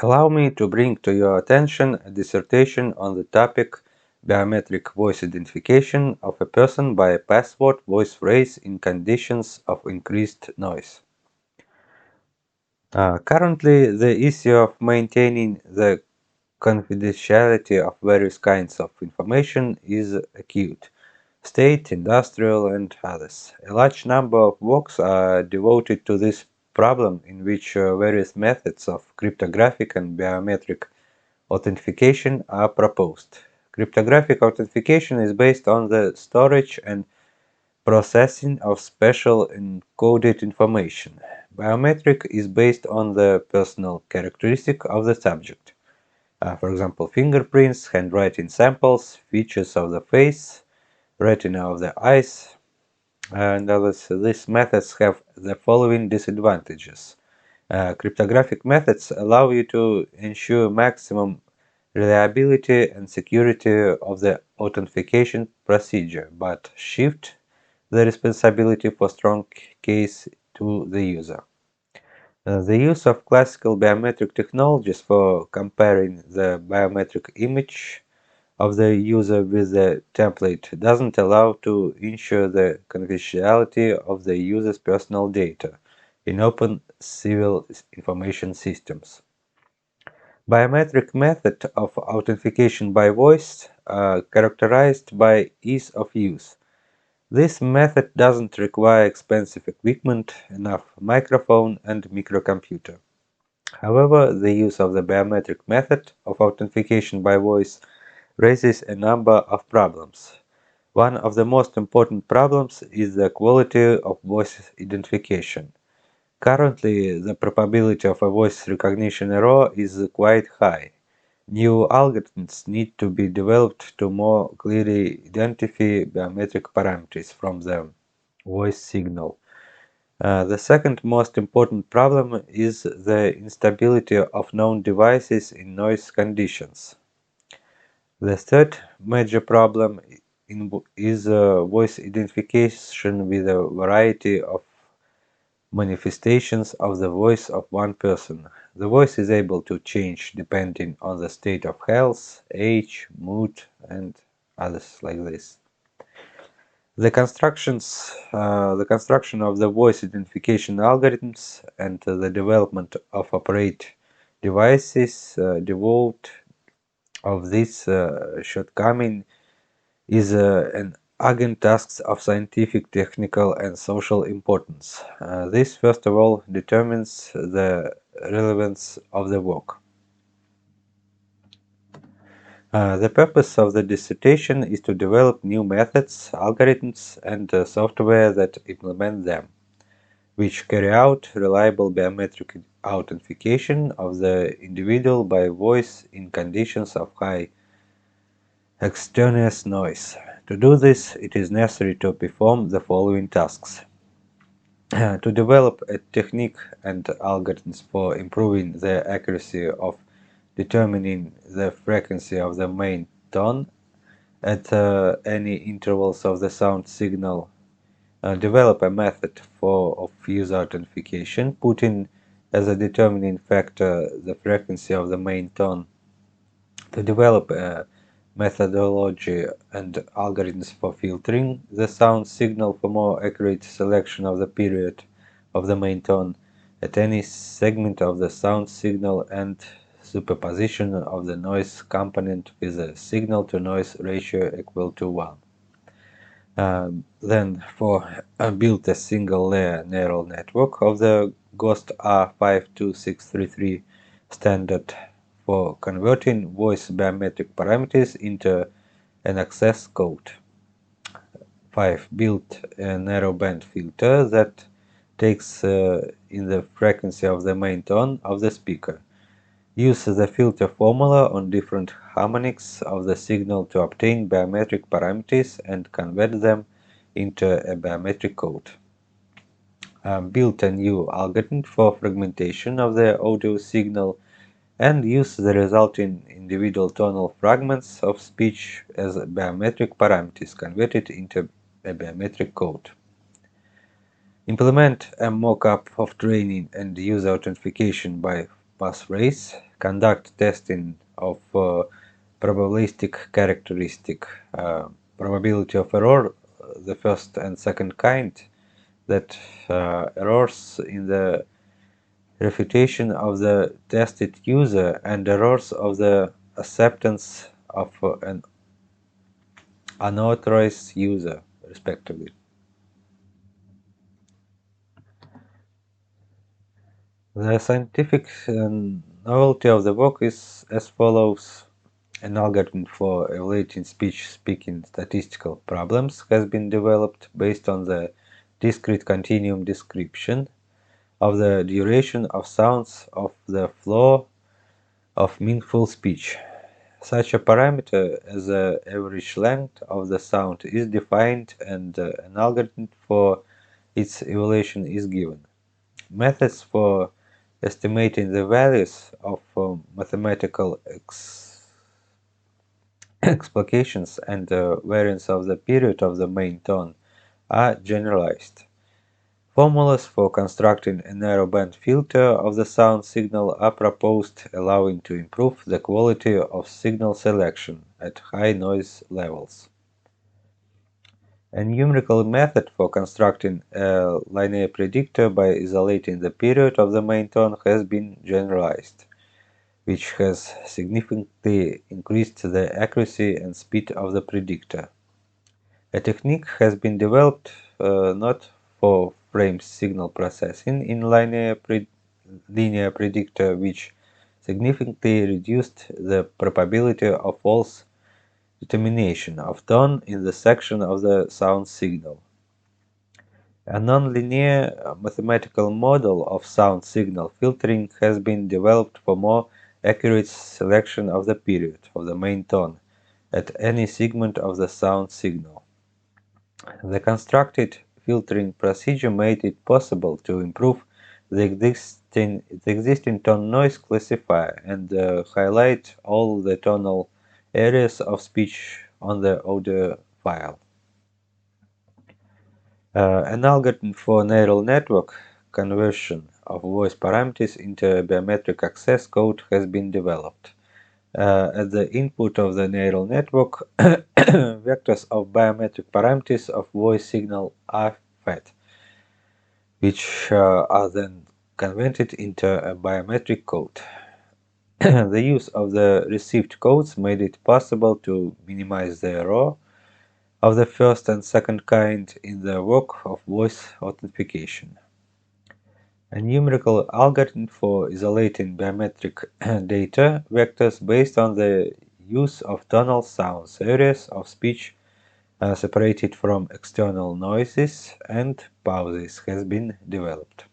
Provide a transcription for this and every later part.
Allow me to bring to your attention a dissertation on the topic Biometric voice identification of a person by a password voice phrase in conditions of increased noise. Currently, the issue of maintaining the confidentiality of various kinds of information is acute. State, industrial, and others. A large number of works are devoted to this problem, in which various methods of cryptographic and biometric authentication are proposed. Cryptographic authentication is based on the storage and processing of special encoded information. Biometric is based on the personal characteristic of the subject. For example, fingerprints, handwriting samples, features of the face, retina of the eyes, and others. These methods have the following disadvantages. Cryptographic methods allow you to ensure maximum reliability and security of the authentication procedure, but shift the responsibility for strong case to the user. The use of classical biometric technologies for comparing the biometric image of the user with the template doesn't allow to ensure the confidentiality of the user's personal data in open civil information systems. Biometric method of authentication by voice are characterized by ease of use. This method doesn't require expensive equipment, enough microphone and microcomputer. However, the use of the biometric method of authentication by voice raises a number of problems. One of the most important problems is the quality of voice identification. Currently, the probability of a voice recognition error is quite high. New algorithms need to be developed to more clearly identify biometric parameters from the voice signal. The second most important problem is the instability of known devices in noise conditions. The third major problem is voice identification with a variety of manifestations of the voice of one person. The voice is able to change depending on the state of health, age, mood, and others like this. The construction of the voice identification algorithms and the development of operate devices devoid of this shortcoming is an urgent task of scientific, technical, and social importance. This, first of all, determines the relevance of the work. The purpose of the dissertation is to develop new methods, algorithms, and software that implement them, which carry out reliable biometric authentication of the individual by voice in conditions of high extraneous noise. To do this, it is necessary to perform the following tasks. To develop a technique and algorithms for improving the accuracy of determining the frequency of the main tone at any intervals of the sound signal. Develop a method of user authentication, putting as a determining factor the frequency of the main tone. To develop a methodology and algorithms for filtering the sound signal for more accurate selection of the period of the main tone at any segment of the sound signal and superposition of the noise component with a signal-to-noise ratio equal to 1. Then build a single-layer neural network of the GHOST R52633 standard for converting voice biometric parameters into an access code. 5. Build a narrowband filter that takes in the frequency of the main tone of the speaker. Use the filter formula on different harmonics of the signal to obtain biometric parameters and convert them into a biometric code. Build a new algorithm for fragmentation of the audio signal and use the resulting individual tonal fragments of speech as biometric parameters converted into a biometric code. Implement a mock-up of training and user authentication by passphrase, conduct testing of probabilistic characteristic, probability of error, the first and second kind, that errors in the refutation of the tested user and errors of the acceptance of an unauthorized user, respectively. The scientific novelty of the work is as follows. An algorithm for evaluating speech-speaking statistical problems has been developed based on the discrete continuum description of the duration of sounds of the flow of meaningful speech. Such a parameter as the average length of the sound is defined and an algorithm for its evaluation is given. Methods for estimating the values of mathematical explications and the variance of the period of the main tone are generalized. Formulas for constructing a narrowband filter of the sound signal are proposed, allowing to improve the quality of signal selection at high noise levels. A numerical method for constructing a linear predictor by isolating the period of the main tone has been generalized, which has significantly increased the accuracy and speed of the predictor. A technique has been developed not for frame signal processing in linear predictor, which significantly reduced the probability of false determination of tone in the section of the sound signal. A nonlinear mathematical model of sound signal filtering has been developed for more accurate selection of the period of the main tone at any segment of the sound signal. The constructed filtering procedure made it possible to improve the existing tone noise classifier and highlight all the tonal areas of speech on the audio file. An algorithm for neural network conversion of voice parameters into biometric access code has been developed. At the input of the neural network, vectors of biometric parameters of voice signal are fed, which are then converted into a biometric code. The use of the received codes made it possible to minimize the error of the first and second kind in the work of voice authentication. A numerical algorithm for isolating biometric data vectors based on the use of tonal sounds, areas of speech separated from external noises, and pauses has been developed.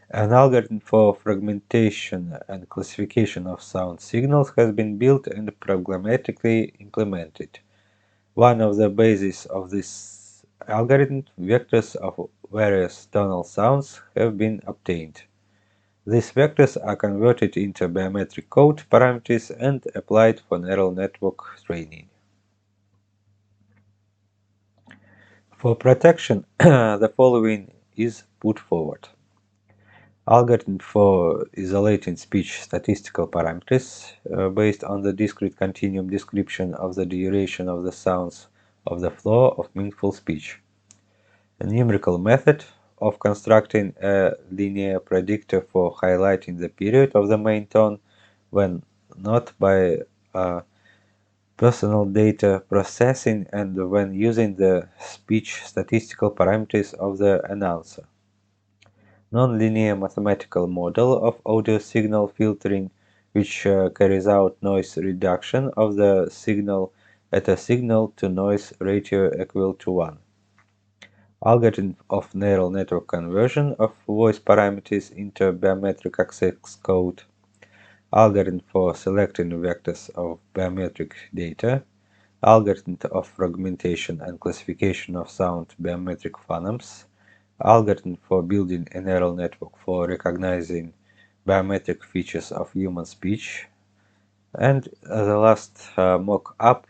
An algorithm for fragmentation and classification of sound signals has been built and programmatically implemented. One of the bases of this algorithm, vectors of various tonal sounds, have been obtained. These vectors are converted into biometric code parameters and applied for neural network training. For protection, the following is put forward. Algorithm for isolating speech statistical parameters based on the discrete continuum description of the duration of the sounds of the flow of meaningful speech. A numerical method of constructing a linear predictor for highlighting the period of the main tone when not by personal data processing and when using the speech statistical parameters of the announcer. Nonlinear mathematical model of audio signal filtering, which carries out noise reduction of the signal at a signal-to-noise ratio equal to 1. Algorithm of neural network conversion of voice parameters into biometric access code. Algorithm for selecting vectors of biometric data. Algorithm of fragmentation and classification of sound biometric phonemes. Algorithm for building a neural network for recognizing biometric features of human speech. And the last mock-up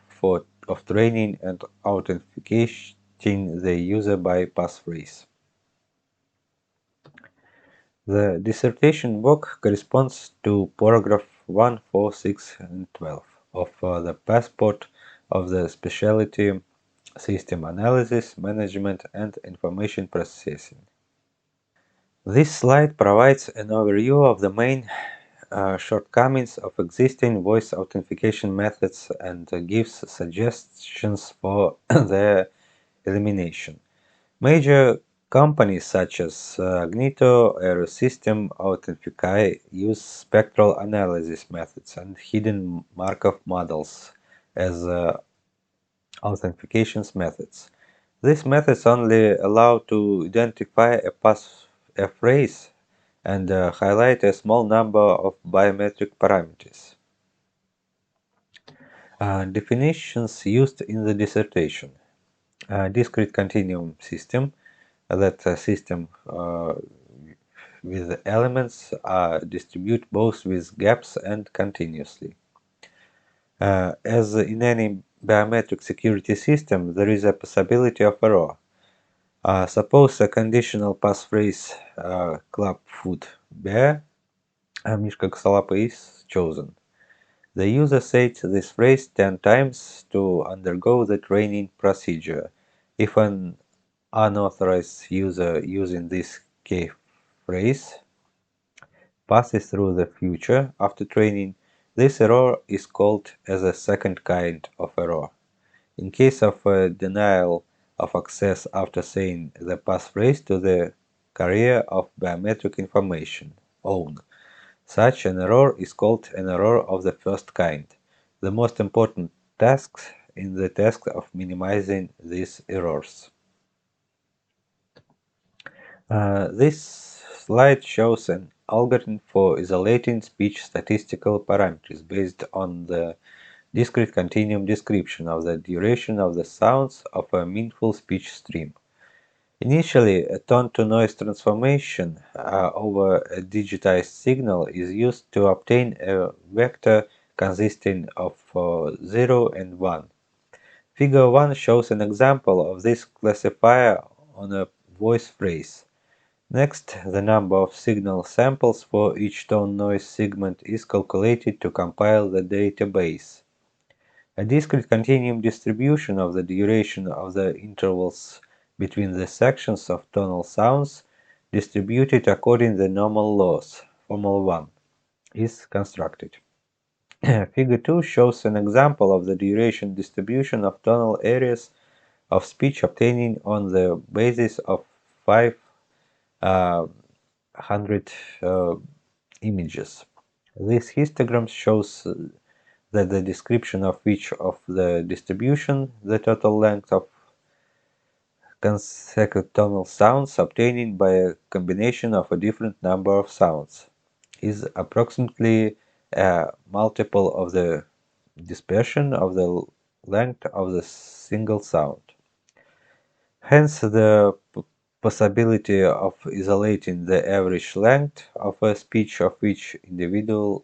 of training and authenticating the user by passphrase. The dissertation work corresponds to paragraph 1, 4, 6, and 12 of the passport of the specialty system analysis, management, and information processing. This slide provides an overview of the main shortcomings of existing voice authentication methods and gives suggestions for their elimination. Major companies such as Agnito, Aerosystem, Authenticate use spectral analysis methods and hidden Markov models as authentication methods. These methods only allow to identify a phrase and highlight a small number of biometric parameters. Definitions used in the dissertation. Discrete continuum system, that system with elements distribute both with gaps and continuously. As in any biometric security system, there is a possibility of error. Suppose a conditional passphrase club food bear, мишка косолапый is chosen. The user said this phrase 10 times to undergo the training procedure. If an unauthorized user using this key phrase passes through the future after training, this error is called as a second kind of error. In case of a denial of access after saying the passphrase to the carrier of biometric information, own, such an error is called an error of the first kind. The most important task in the task of minimizing these errors. This slide shows an algorithm for isolating speech statistical parameters based on the discrete continuum description of the duration of the sounds of a meaningful speech stream. Initially, a tone-to-noise transformation over a digitized signal is used to obtain a vector consisting of 0 and 1. Figure 1 shows an example of this classifier on a voice phrase. Next, the number of signal samples for each tone-noise segment is calculated to compile the database. A discrete continuum distribution of the duration of the intervals between the sections of tonal sounds, distributed according to the normal laws, Formula 1, is constructed. Figure 2 shows an example of the duration distribution of tonal areas of speech obtaining on the basis of 500 images. This histogram shows that the description of each of the distribution, the total length of consecutive tonal sounds obtained by a combination of a different number of sounds, is approximately a multiple of the dispersion of the length of the single sound. Hence, the possibility of isolating the average length of a speech of each individual.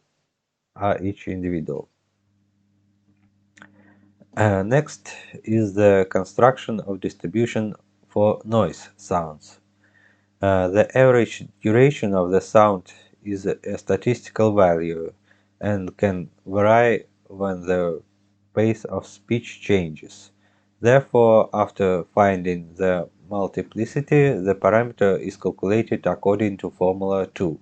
Next is the construction of distribution for noise sounds. The average duration of the sound is a statistical value and can vary when the pace of speech changes. Therefore, after finding the multiplicity, the parameter is calculated according to Formula 2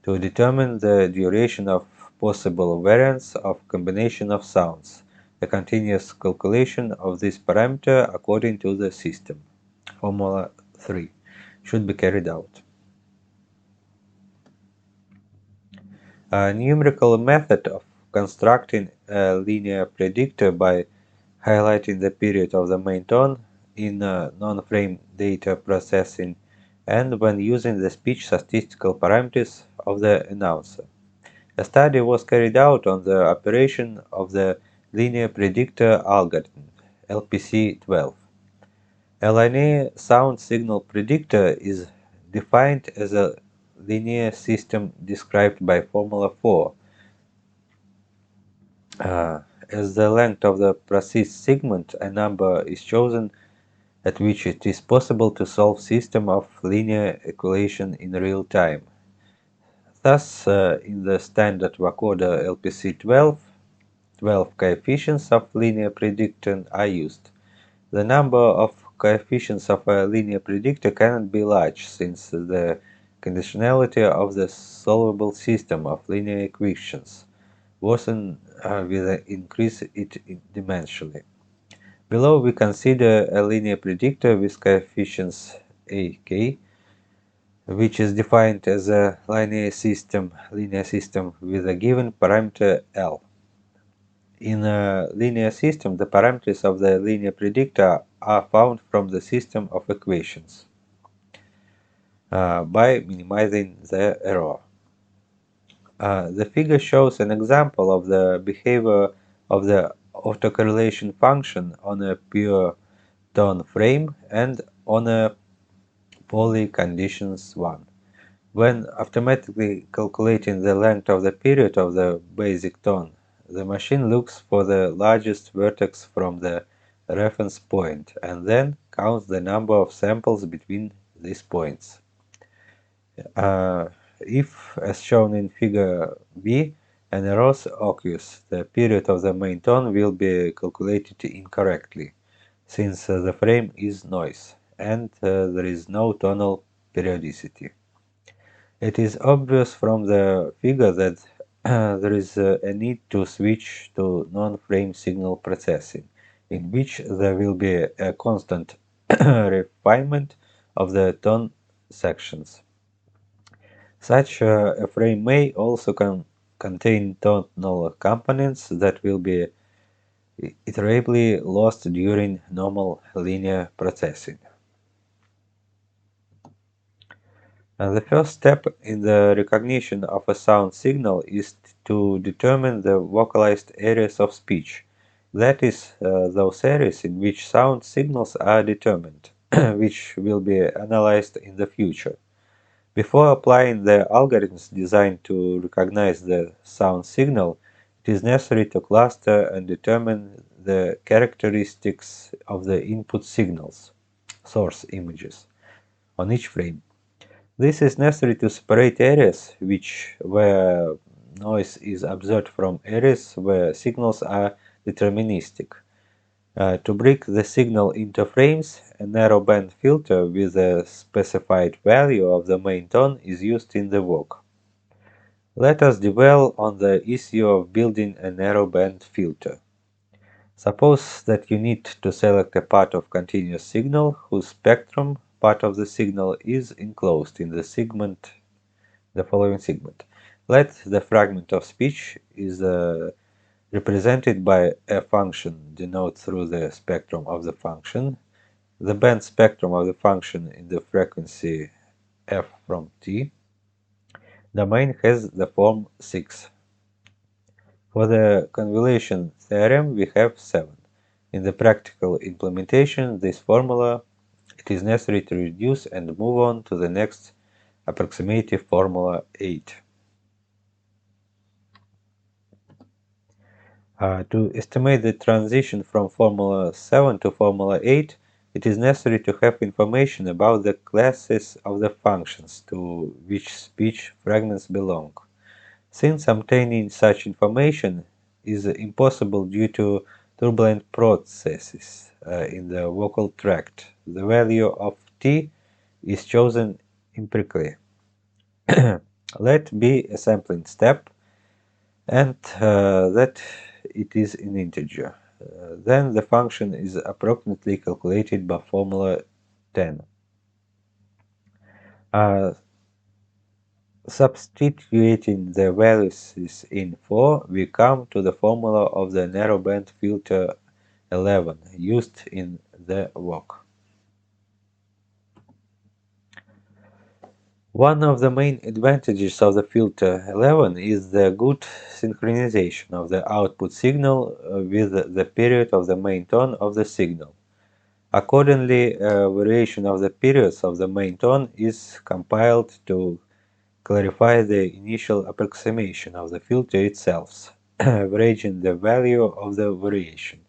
to determine the duration of possible variants of combination of sounds. A continuous calculation of this parameter according to the system, Formula 3, should be carried out. A numerical method of constructing a linear predictor by highlighting the period of the main tone in non-frame data processing and when using the speech statistical parameters of the announcer. A study was carried out on the operation of the linear predictor algorithm, LPC-12. A linear sound signal predictor is defined as a linear system described by Formula 4. As the length of the processed segment, a number is chosen at which it is possible to solve system of linear equation in real time. Thus, in the standard vocoder LPC12, 12 coefficients of linear prediction are used. The number of coefficients of a linear predictor cannot be large, since the conditionality of the solvable system of linear equations worsen with an increase it dimensionally. Below we consider a linear predictor with coefficients ak, which is defined as a linear system with a given parameter L. In a linear system, the parameters of the linear predictor are found from the system of equations by minimizing the error. The figure shows an example of the behavior of the autocorrelation function on a pure tone frame and on a poly conditions one. When automatically calculating the length of the period of the basic tone, the machine looks for the largest vertex from the reference point and then counts the number of samples between these points. If, as shown in figure B, an error occurs, the period of the main tone will be calculated incorrectly, since the frame is noise, and there is no tonal periodicity. It is obvious from the figure that there is a need to switch to non-frame signal processing, in which there will be a constant refinement of the tone sections. Such a frame may also contain tonal components that will be iterably lost during normal linear processing. The first step in the recognition of a sound signal is to determine the vocalized areas of speech, that is, those areas in which sound signals are determined, which will be analyzed in the future. Before applying the algorithms designed to recognize the sound signal, it is necessary to cluster and determine the characteristics of the input signals, source images, on each frame. This is necessary to separate areas where noise is observed from areas where signals are deterministic. To break the signal into frames, a narrowband filter with a specified value of the main tone is used in the work. Let us dwell on the issue of building a narrowband filter. Suppose that you need to select a part of continuous signal whose spectrum part of the signal is enclosed in the following segment. Let the fragment of speech is represented by a function denoted through the spectrum of the function. The band spectrum of the function in the frequency f from t domain has the form 6. For the convolution theorem we have 7. In the practical implementation this formula it is necessary to reduce and move on to the next approximative formula 8. To estimate the transition from formula 7 to formula 8, it is necessary to have information about the classes of the functions to which speech fragments belong. Since obtaining such information is impossible due to turbulent processes in the vocal tract, the value of t is chosen empirically. Let be a sampling step and that it is an integer. Then the function is approximately calculated by formula 10. Substituting the values in 4, we come to the formula of the narrowband filter 11 used in the work. One of the main advantages of the filter 11 is the good synchronization of the output signal with the period of the main tone of the signal. Accordingly, a variation of the periods of the main tone is compiled to clarify the initial approximation of the filter itself, averaging the value of the variation.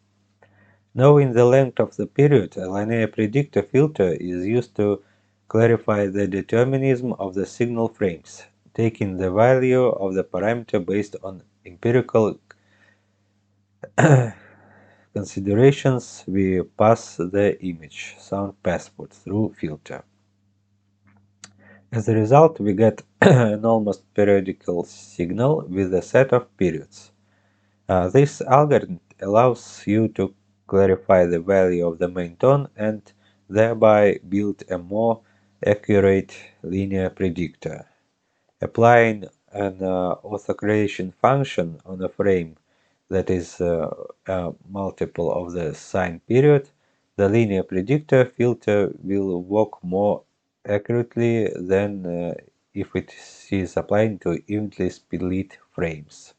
Knowing the length of the period, a linear predictor filter is used to clarify the determinism of the signal frames. taking the value of the parameter based on empirical considerations, we pass the image sound passport through filter. As a result, we get an almost periodical signal with a set of periods. This algorithm allows you to clarify the value of the main tone and thereby build a more accurate linear predictor. Applying an authentication function on a frame that is a multiple of the sign period, the linear predictor filter will work more accurately than if it is applied to evenly split frames.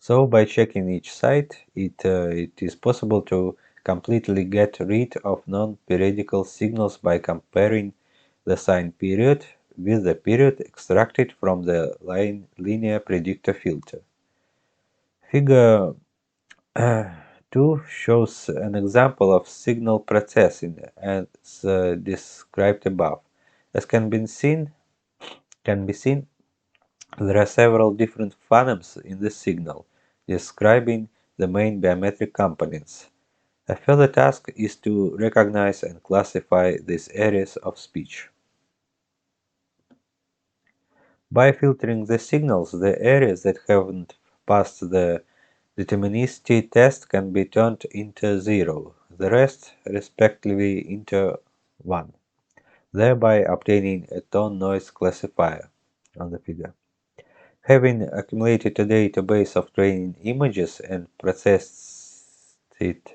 So by checking each side, it is possible to completely get rid of non-periodical signals by comparing the sign period with the period extracted from the linear predictor filter. Figure 2 shows an example of signal processing as described above. As can be seen, there are several different phonemes in the signal, describing the main biometric components. A further task is to recognize and classify these areas of speech. By filtering the signals, the areas that haven't passed the determinicity test can be turned into 0, the rest respectively into 1, thereby obtaining a tone noise classifier on the figure. Having accumulated a database of training images and processed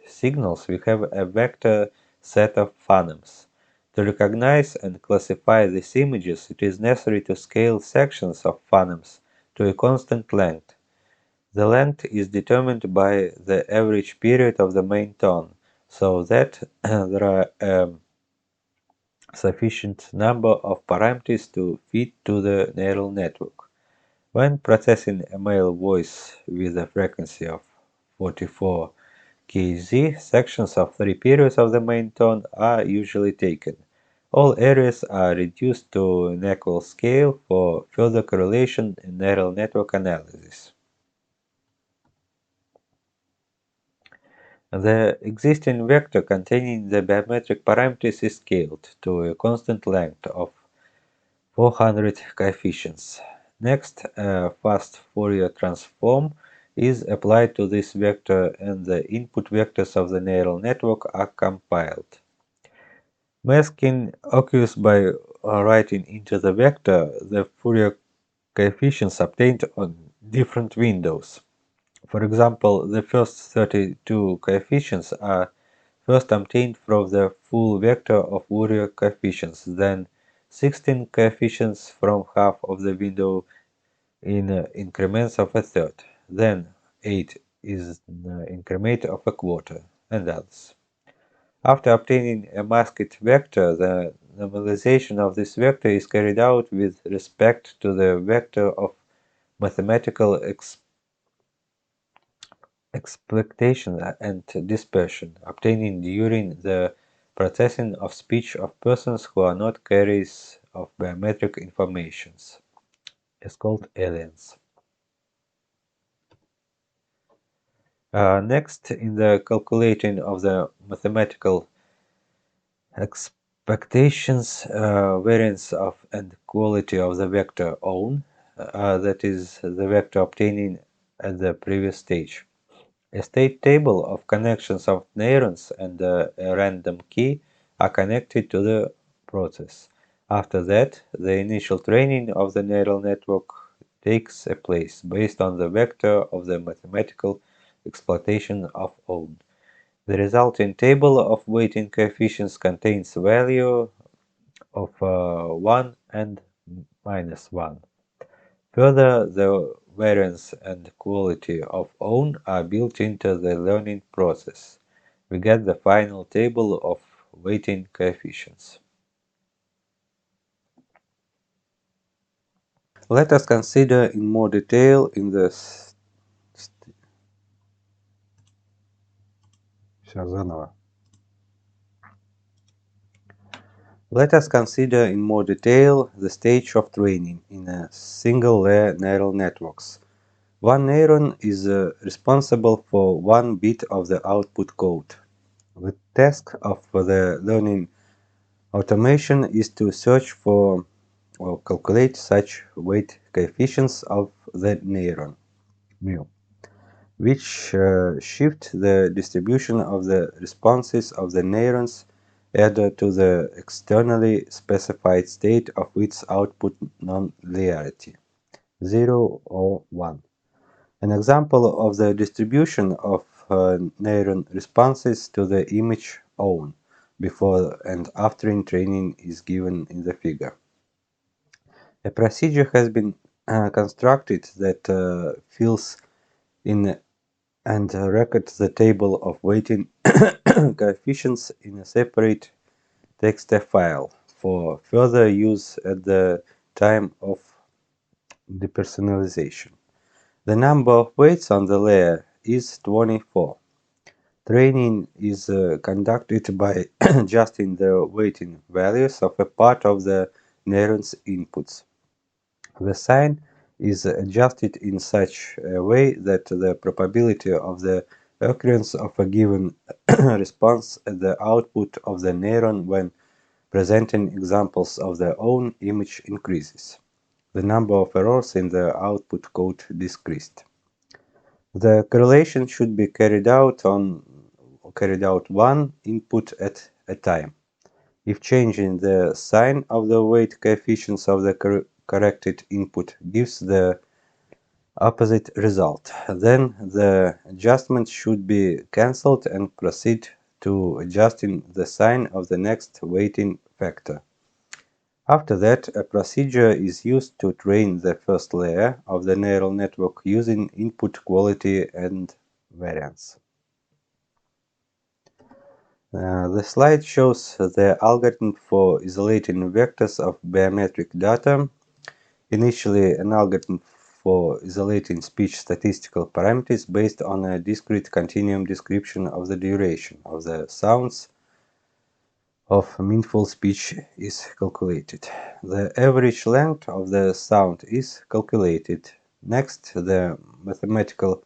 signals, we have a vector set of phonemes. To recognize and classify these images, it is necessary to scale sections of phonemes to a constant length. The length is determined by the average period of the main tone, so that there are a sufficient number of parameters to feed to the neural network. When processing a male voice with a frequency of 44 Kz, sections of 3 periods of the main tone are usually taken. All areas are reduced to an equal scale for further correlation in neural network analysis. The existing vector containing the biometric parameters is scaled to a constant length of 400 coefficients. Next, a fast Fourier transform is applied to this vector and the input vectors of the neural network are compiled. Masking occurs by writing into the vector the Fourier coefficients obtained on different windows. For example, the first 32 coefficients are first obtained from the full vector of Fourier coefficients, then 16 coefficients from half of the window in increments of a third, then 8 is an increment of a quarter, and others. After obtaining a masked vector, the normalization of this vector is carried out with respect to the vector of mathematical expectation and dispersion, obtained during the processing of speech of persons who are not carriers of biometric informations, is called aliens. Next, in the calculating of the mathematical expectations, variance of and quality of the vector own, that is the vector obtaining at the previous stage. A state table of connections of neurons and a random key are connected to the process. After that, the initial training of the neural network takes place based on the vector of the mathematical exploitation of own. The resulting table of weighting coefficients contains value of 1 and -1. Further, the variance and quality of own are built into the learning process. We get the final table of weighting coefficients. Let us consider in more detail in the Сейчас заново. Let us consider in more detail the stage of training in a single-layer neural networks. One neuron is responsible for one bit of the output code. The task of the learning automation is to search for or calculate such weight coefficients of the neuron, mu, which shift the distribution of the responses of the neurons either to the externally specified state of its output non-linearity, 0 or 1. An example of the distribution of neuron responses to the image own before and after training is given in the figure. A procedure has been constructed that fills in and records the table of weighting coefficients in a separate text file for further use at the time of depersonalization. The number of weights on the layer is 24. Training is conducted by adjusting the weighting values of a part of the neuron's inputs. The sign is adjusted in such a way that the probability of the occurrence of a given response at the output of the neuron when presenting examples of their own image increases. The number of errors in the output code decreased. The correlation should be carried out one input at a time. If changing the sign of the weight coefficients of the corrected input gives the opposite result, then the adjustment should be cancelled and proceed to adjusting the sign of the next weighting factor. After that, a procedure is used to train the first layer of the neural network using input quality and variance. The slide shows the algorithm for isolating vectors of biometric data. Initially, an algorithm for isolating speech statistical parameters based on a discrete continuum description of the duration of the sounds of meaningful speech is calculated. The average length of the sound is calculated. Next, the mathematical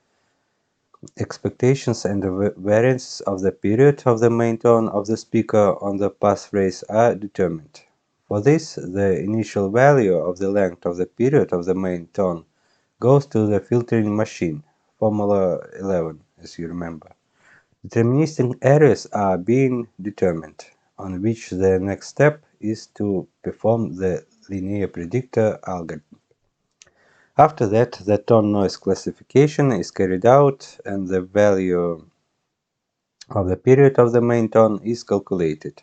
expectations and the variance of the period of the main tone of the speaker on the passphrase are determined. For this, the initial value of the length of the period of the main tone goes to the filtering machine, Formula 11, as you remember. Deterministic areas are being determined, on which the next step is to perform the linear predictor algorithm. After that, the tone noise classification is carried out and the value of the period of the main tone is calculated.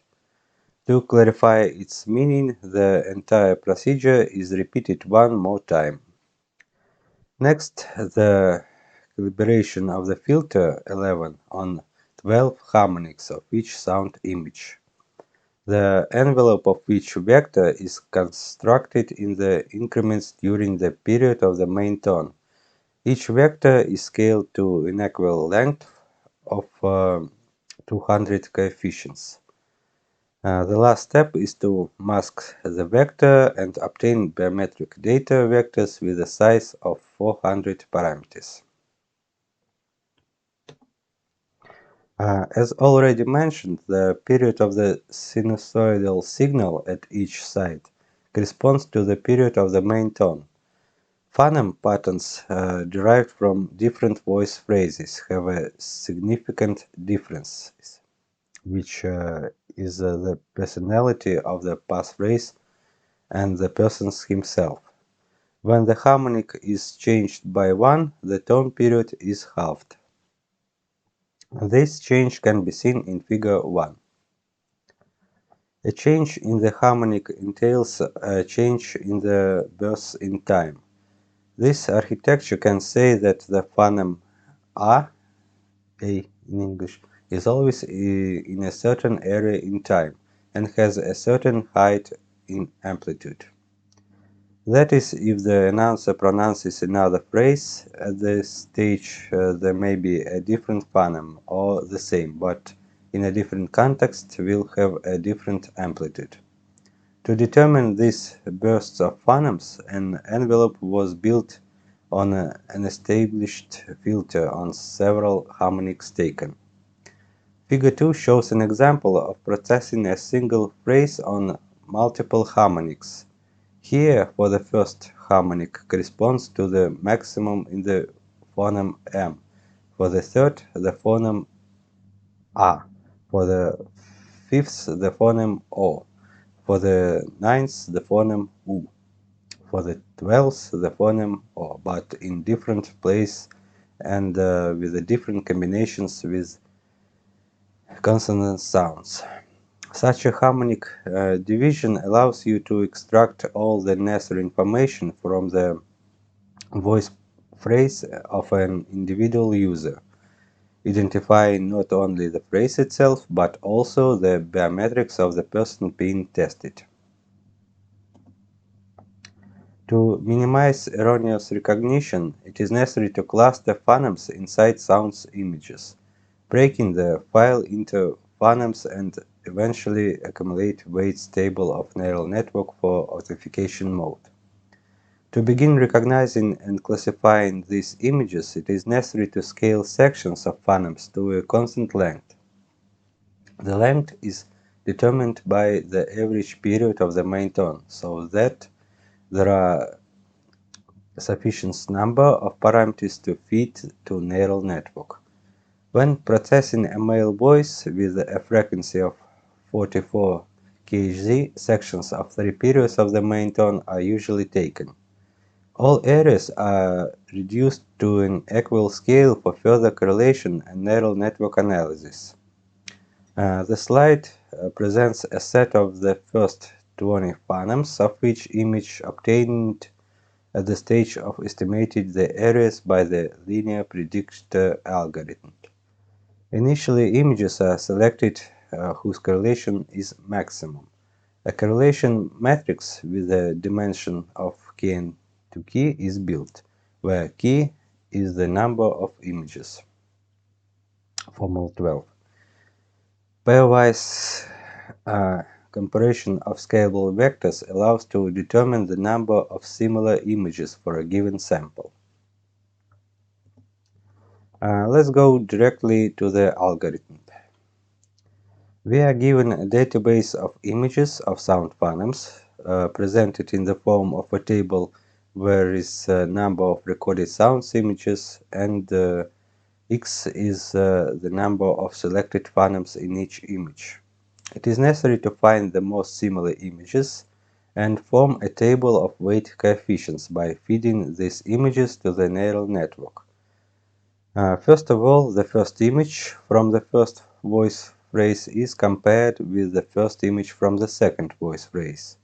To clarify its meaning, the entire procedure is repeated one more time. Next, the calibration of the filter 11 on 12 harmonics of each sound image, the envelope of each vector is constructed in the increments during the period of the main tone. Each vector is scaled to an equal length of 200 coefficients. The last step is to mask the vector and obtain biometric data vectors with a size of 400 parameters. As already mentioned, the period of the sinusoidal signal at each side corresponds to the period of the main tone. Phoneme patterns derived from different voice phrases have a significant difference, which is the personality of the passphrase and the person himself. When the harmonic is changed by 1, the tone period is halved. This change can be seen in figure 1. A change in the harmonic entails a change in the burst in time. This architecture can say that the phoneme A in English, is always in a certain area in time and has a certain height in amplitude. That is, if the announcer pronounces another phrase at this stage, there may be a different phoneme or the same, but in a different context will have a different amplitude. To determine these bursts of phonemes, an envelope was built on an established filter on several harmonics taken. Figure 2 shows an example of processing a single phrase on multiple harmonics. Here, for the first harmonic corresponds to the maximum in the phoneme M, for the third the phoneme A, for the fifth the phoneme O, for the ninth the phoneme U, for the 12th the phoneme O, but in different place and with the different combinations with consonant sounds. Such a harmonic division allows you to extract all the necessary information from the voice phrase of an individual user, identifying not only the phrase itself but also the biometrics of the person being tested. To minimize erroneous recognition, it is necessary to cluster phonemes inside sounds images, breaking the file into phonemes and eventually accumulate weights table of neural network for authentication mode. To begin recognizing and classifying these images, it is necessary to scale sections of phonemes to a constant length. The length is determined by the average period of the main tone, so that there are a sufficient number of parameters to feed to neural network. When processing a male voice with a frequency of 44 kHz, sections of 3 periods of the main tone are usually taken. All areas are reduced to an equal scale for further correlation and neural network analysis. The slide presents a set of the first 20 phonemes of each image obtained at the stage of estimating the areas by the linear predictor algorithm. Initially, images are selected whose correlation is maximum. A correlation matrix with a dimension of kn to key is built, where key is the number of images. Formula 12. Pairwise comparison of scalable vectors allows to determine the number of similar images for a given sample. Let's go directly to the algorithm. We are given a database of images of sound phonemes presented in the form of a table where is a number of recorded sounds images and x is the number of selected phonemes in each image. It is necessary to find the most similar images and form a table of weight coefficients by feeding these images to the neural network. First of all, the first image from the first voice phrase is compared with the first image from the second voice phrase,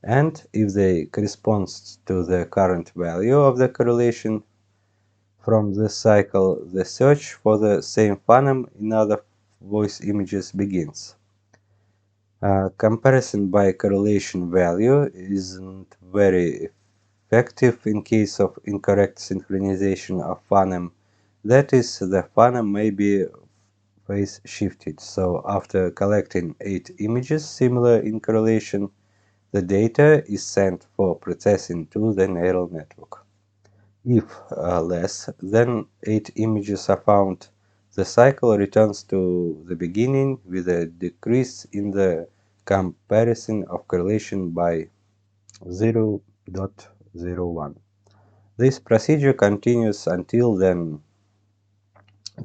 and if they correspond to the current value of the correlation from this cycle, the search for the same phoneme in other voice images begins. Comparison by correlation value isn't very effective in case of incorrect synchronization of phoneme. That is, the phoneme may be phase shifted. So after collecting 8 images similar in correlation, the data is sent for processing to the neural network. If less than 8 images are found, the cycle returns to the beginning with a decrease in the comparison of correlation by 0.01. This procedure continues until then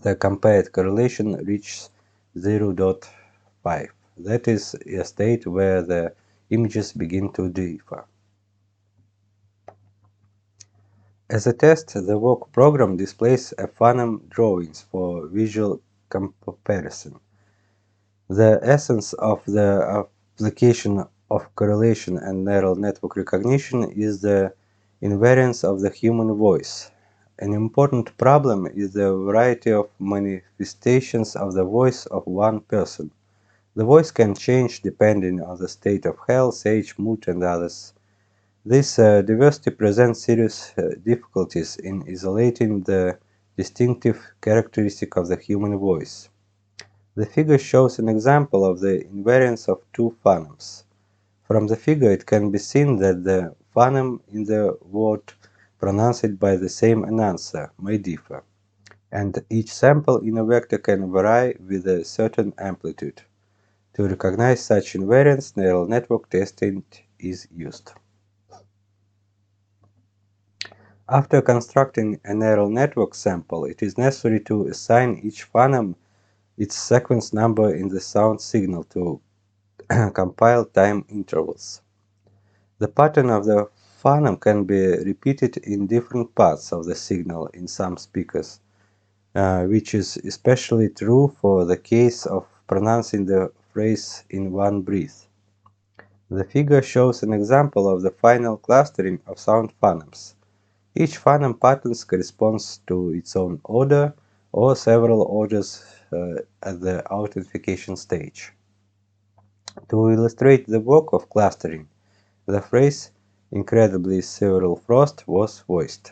the compared correlation reaches 0.5. That is a state where the images begin to differ. As a test, the work program displays a phoneme drawings for visual comparison. The essence of the application of correlation and neural network recognition is the invariance of the human voice. An important problem is the variety of manifestations of the voice of one person. The voice can change depending on the state of health, age, mood, and others. This diversity presents serious difficulties in isolating the distinctive characteristic of the human voice. The figure shows an example of the invariance of two phonemes. From the figure, it can be seen that the phoneme in the word pronounced by the same announcer may differ, and each sample in a vector can vary with a certain amplitude. To recognize such invariance, neural network testing is used. After constructing a neural network sample, it is necessary to assign each phoneme its sequence number in the sound signal to compile time intervals. The pattern of the phoneme can be repeated in different parts of the signal in some speakers, which is especially true for the case of pronouncing the phrase in one breath. The figure shows an example of the final clustering of sound phonemes. Each phoneme pattern corresponds to its own order or several orders at the authentication stage. To illustrate the work of clustering, the phrase "incredibly several frost" was voiced.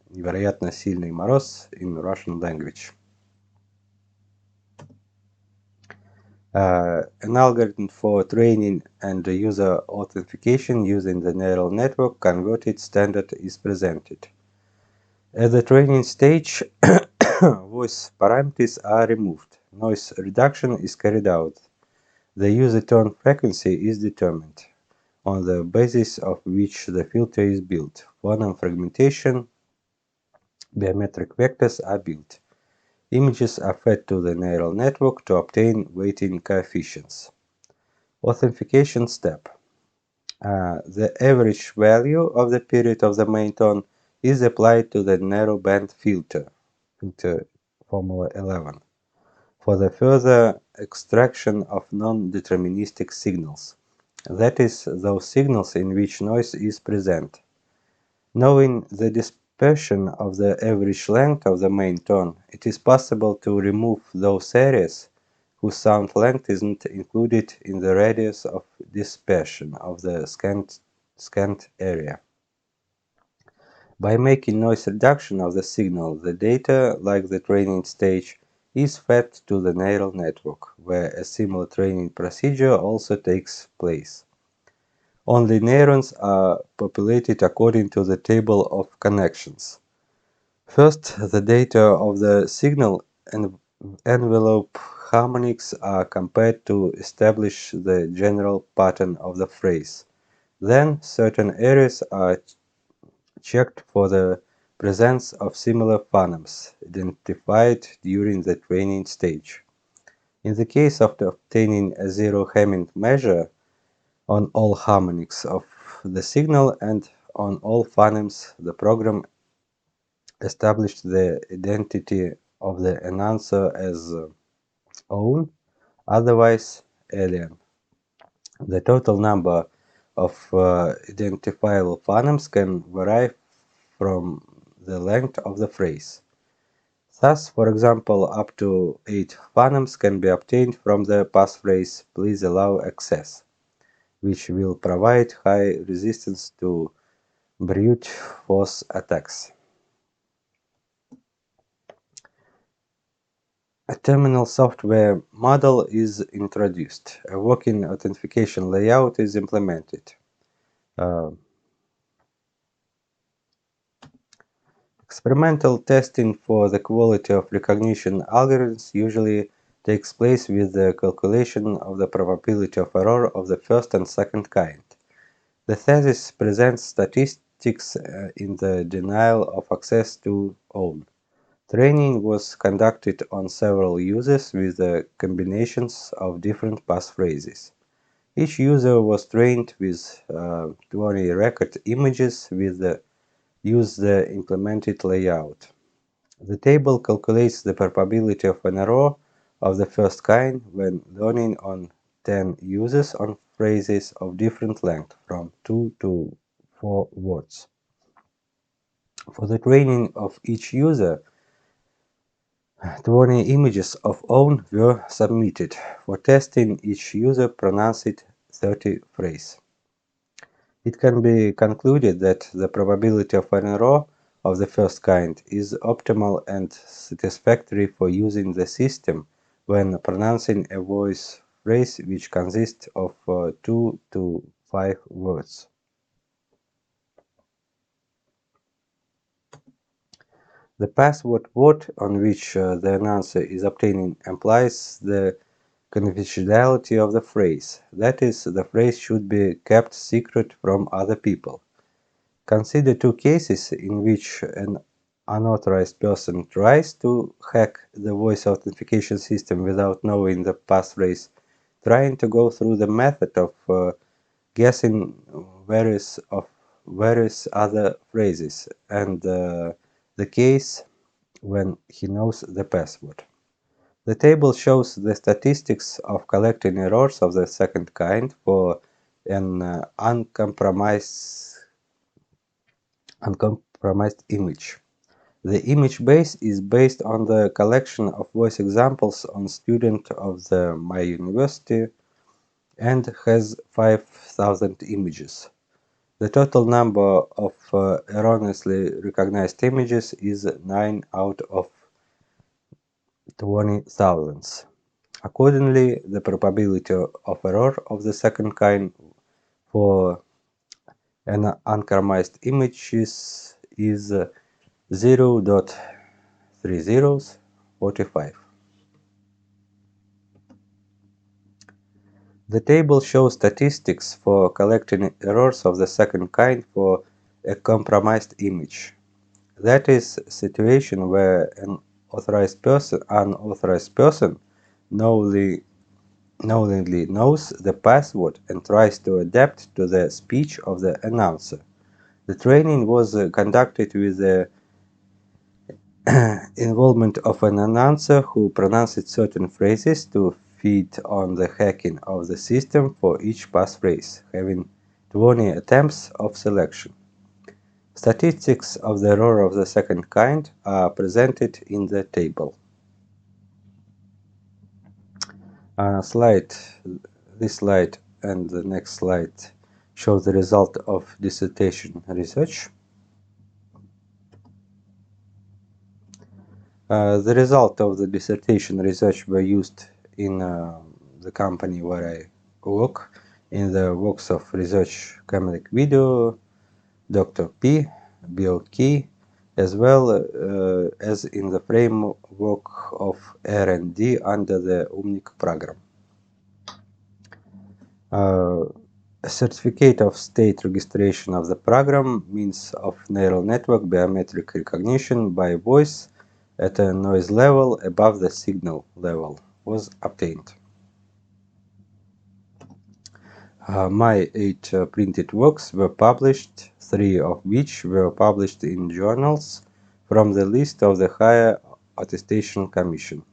Невероятно сильный мороз in Russian language. An algorithm for training and user authentication using the neural network converted standard is presented. At the training stage, voice parameters are removed. Noise reduction is carried out. The user tone frequency is determined, on the basis of which the filter is built. Phoneme fragmentation, biometric vectors are built. Images are fed to the neural network to obtain weighting coefficients. Authentication step. The average value of the period of the main tone is applied to the narrowband filter formula 11, for the further extraction of non-deterministic signals, that is, those signals in which noise is present. Knowing the dispersion of the average length of the main tone, it is possible to remove those areas whose sound length isn't included in the radius of dispersion of the scanned area. By making noise reduction of the signal, the data, like the training stage, is fed to the neural network, where a similar training procedure also takes place. Only neurons are populated according to the table of connections. First, the data of the signal envelope harmonics are compared to establish the general pattern of the phrase. Then, certain areas are checked for the presence of similar phonemes identified during the training stage. In the case of obtaining a zero-Hamming measure on all harmonics of the signal and on all phonemes, the program established the identity of the announcer as own, otherwise alien. The total number of identifiable phonemes can vary from the length of the phrase. Thus, for example, up to 8 phonemes can be obtained from the passphrase "please allow access", which will provide high resistance to brute force attacks. A terminal software model is introduced. A working authentication layout is implemented. Experimental testing for the quality of recognition algorithms usually takes place with the calculation of the probability of error of the first and second kind. The thesis presents statistics in the denial of access to own. Training was conducted on several users with combinations of different passphrases. Each user was trained with 20 record images with use the implemented layout. The table calculates the probability of an error of the first kind when learning on 10 users on phrases of different length, from 2 to 4 words. For the training of each user, 20 images of own were submitted. For testing, each user pronounced 30 phrases. It can be concluded that the probability of an error of the first kind is optimal and satisfactory for using the system when pronouncing a voice passphrase which consists of 2 to 5 words. The password word on which the announcer is obtaining implies the confidentiality of the phrase. That is, the phrase should be kept secret from other people. Consider two cases in which an unauthorized person tries to hack the voice authentication system without knowing the passphrase, trying to go through the method of guessing various other phrases, and the case when he knows the password. The table shows the statistics of collecting errors of the second kind for an uncompromised image. The image base is based on the collection of voice examples on student of my university and has 5,000 images. The total number of erroneously recognized images is 9 out of 20,000. Accordingly, the probability of error of the second kind for an uncompromised image is 0.3045. The table shows statistics for collecting errors of the second kind for a compromised image. That is a situation where an unauthorized person knowingly knows the password and tries to adapt to the speech of the announcer. The training was conducted with the involvement of an announcer who pronounced certain phrases to feed on the hacking of the system for each passphrase, having 20 attempts of selection. Statistics of the error of the second kind are presented in the table. This slide and the next slide show the result of dissertation research. The result of the dissertation research were used in the company where I work in the works of research Camelic Video, Dr. P, Bill Key, as well as in the framework of R&D under the UMNIC program. A certificate of state registration of the program, means of neural network biometric recognition by voice at a noise level above the signal level, was obtained. My 8 printed works were published, 3 of which were published in journals from the list of the Higher Attestation Commission.